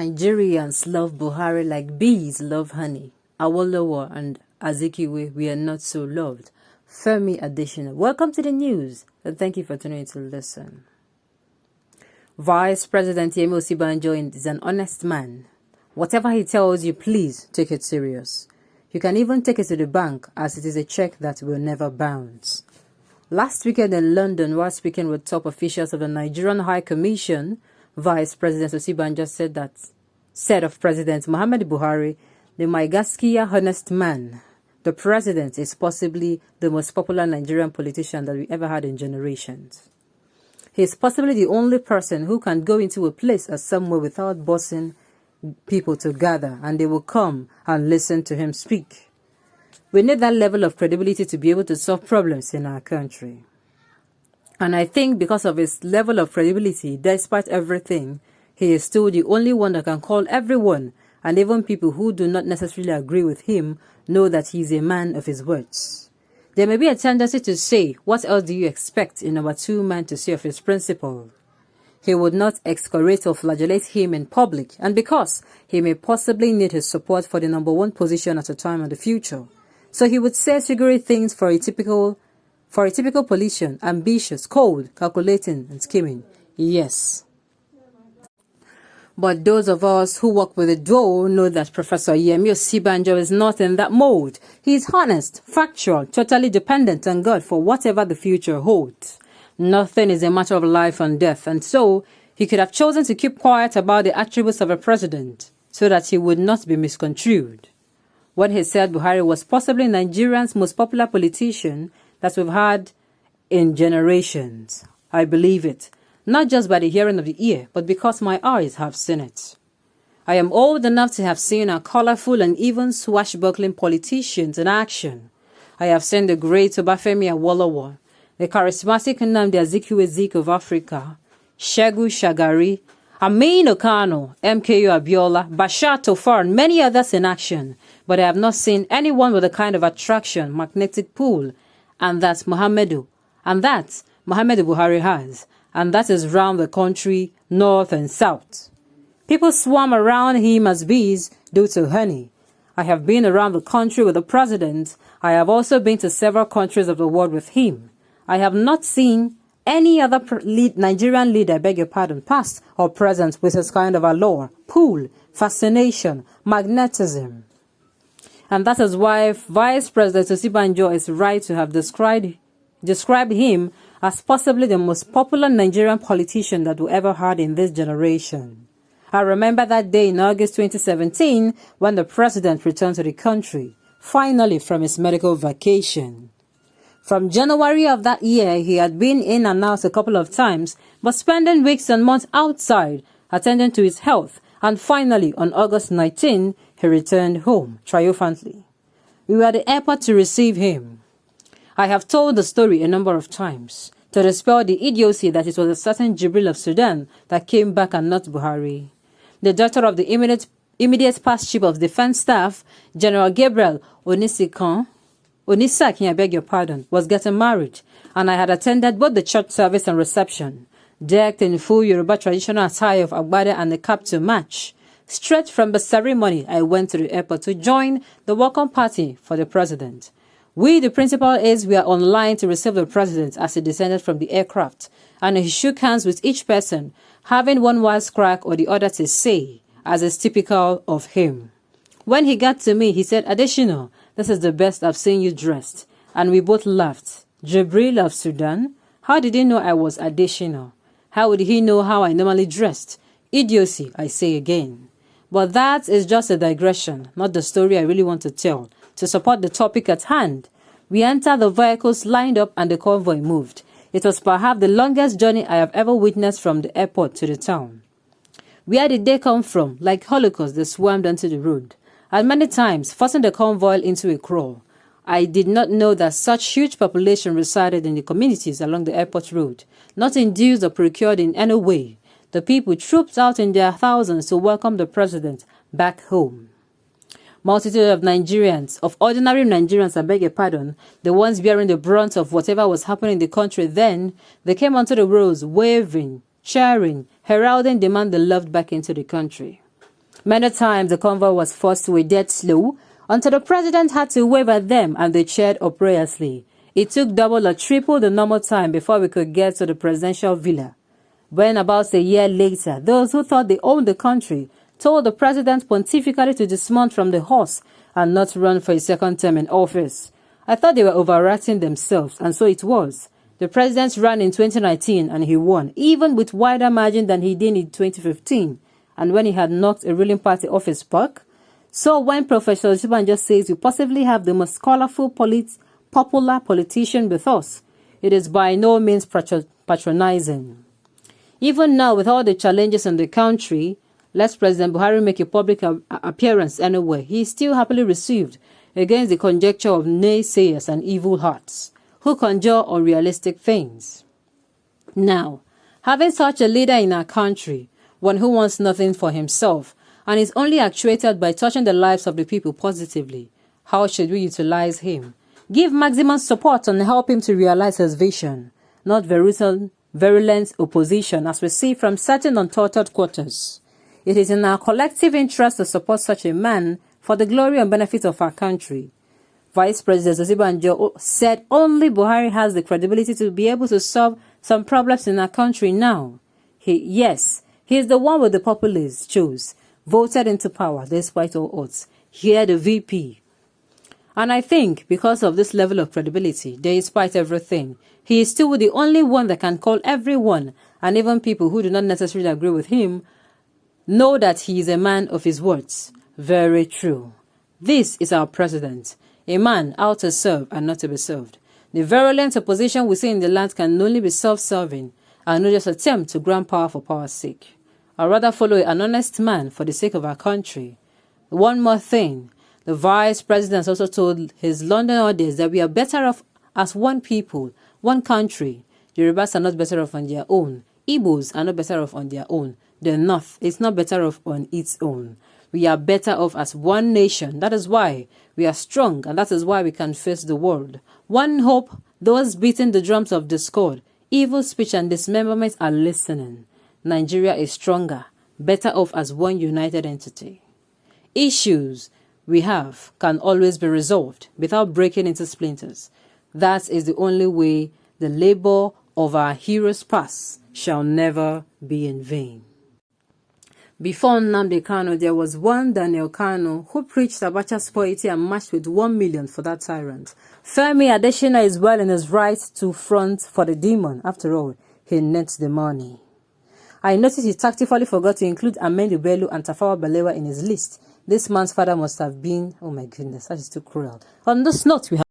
Nigerians love Buhari like bees love honey. Awolowo and Azikiwe, we are not so loved. Femi Additional. Welcome to the news, and thank you for tuning in to listen. Vice President Yemi Osibanjo is an honest man. Whatever he tells you, please take it serious. You can even take it to the bank, as it is a check that will never bounce. Last weekend in London, while speaking with top officials of the Nigerian High Commission, Vice President Osibanjo said of President Muhammad Buhari, the Maigaskiya honest man. The president is possibly the most popular Nigerian politician that we ever had in generations. He is possibly the only person who can go into a place or somewhere without bossing people to gather, and they will come and listen to him speak. We need that level of credibility to be able to solve problems in our country. And I think because of his level of credibility, despite everything, he is still the only one that can call everyone, and even people who do not necessarily agree with him, know that he is a man of his words. There may be a tendency to say, what else do you expect in number two man to say of his principle? He would not excoriate or flagellate him in public, and because he may possibly need his support for the number one position at a time in the future. So he would say sugary things for a typical politician, ambitious, cold, calculating, and scheming. Yes. But those of us who work with the dough know that Professor Yemi Osibanjo is not in that mode. He is honest, factual, totally dependent on God for whatever the future holds. Nothing is a matter of life and death, and so he could have chosen to keep quiet about the attributes of a president so that he would not be misconstrued. When he said Buhari was possibly Nigeria's most popular politician that we've had in generations, I believe it. Not just by the hearing of the ear, but because my eyes have seen it. I am old enough to have seen our colorful and even swashbuckling politicians in action. I have seen the great Obafemi Awolowo, the charismatic Nnamdi Azikiwe of Africa, Segun Shagari, Aminu Kano, MKO Abiola, Bashar Tofar, and many others in action, but I have not seen anyone with the kind of attraction, magnetic pull, and that Muhammadu Buhari has. And that is round the country, north and south. People swarm around him as bees do to honey. I have been around the country with the president. I have also been to several countries of the world with him. I have not seen any other Nigerian leader, past or present with this kind of allure, pull, fascination, magnetism. And that is why Vice President Osibanjo is right to have described him as possibly the most popular Nigerian politician that we ever had in this generation. I remember that day in August 2017 when the president returned to the country, finally from his medical vacation. From January of that year, he had been in and out a couple of times, but spending weeks and months outside, attending to his health, and finally on August 19, he returned home triumphantly. We were at the airport to receive him. I have told the story a number of times to dispel the idiocy that it was a certain Jibril of Sudan that came back and not Buhari. The daughter of the immediate past chief of defense staff, General Gabriel Onisakin, was getting married, and I had attended both the church service and reception, decked in full Yoruba traditional attire of agbada and a cap to match. Straight from the ceremony, I went to the airport to join the welcome party for the president. The principal aides, were online to receive the president as he descended from the aircraft, and he shook hands with each person, having one wisecrack or the other to say, as is typical of him. When he got to me, he said, "Additional, this is the best I've seen you dressed." And we both laughed. Jibril of Sudan? How did he know I was additional? How would he know how I normally dressed? Idiocy, I say again. But that is just a digression, not the story I really want to tell. To support the topic at hand, we entered the vehicles lined up and the convoy moved. It was perhaps the longest journey I have ever witnessed from the airport to the town. Where did they come from? Like holocaust, they swarmed onto the road, and many times forcing the convoy into a crawl. I did not know that such huge population resided in the communities along the airport road, not induced or procured in any way. The people trooped out in their thousands to welcome the president back home. Multitude of Nigerians, of ordinary Nigerians, the ones bearing the brunt of whatever was happening in the country then, they came onto the roads waving, cheering, heralding the man they loved back into the country. Many times the convoy was forced to a dead slow until the president had to wave at them and they cheered uproariously. It took double or triple the normal time before we could get to the presidential villa. When about a year later, those who thought they owned the country told the president pontifically to dismount from the horse and not run for a second term in office. I thought they were overacting themselves, and so it was. The president ran in 2019 and he won, even with wider margin than he did in 2015, and when he had knocked a ruling party off his park. So when Professor Osibanjo says we possibly have the most colorful, popular politician with us, it is by no means patronizing. Even now, with all the challenges in the country, let President Buhari make a public appearance anywhere, he is still happily received against the conjecture of naysayers and evil hearts who conjure unrealistic things. Now, having such a leader in our country, one who wants nothing for himself and is only actuated by touching the lives of the people positively, how should we utilize him? Give maximum support and help him to realize his vision, not virulent opposition as we see from certain untutored quarters. It is in our collective interest to support such a man for the glory and benefit of our country. Vice President Osibanjo said only Buhari has the credibility to be able to solve some problems in our country now. He is the one with the populace chose, voted into power despite all odds. Here the VP. And I think because of this level of credibility, despite everything, he is still the only one that can call everyone, and even people who do not necessarily agree with him, know that he is a man of his words. Very true. This is our president, a man out to serve and not to be served. The virulent opposition we see in the land can only be self-serving and not just attempt to grant power for power's sake. I'd rather follow an honest man for the sake of our country. One more thing. The vice president also told his London audience that we are better off as one people, one country. Yorubas are not better off on their own. Igbos are not better off on their own. The North is not better off on its own. We are better off as one nation. That is why we are strong, and that is why we can face the world. One hope those beating the drums of discord, evil speech and dismemberment are listening. Nigeria is stronger, better off as one united entity. Issues we have can always be resolved without breaking into splinters. That is the only way the labor of our heroes past shall never be in vain. Before Nnamdi Kanu, there was one Daniel Kanu who preached Abacha's poetry and marched with 1 million for that tyrant. Femi Adesina is well in his right to front for the demon. After all, he nets the money. I noticed he tactfully forgot to include Ahmed Bello and Tafawa Balewa in his list. This man's father must have been, oh my goodness, that is too cruel. On this note, we have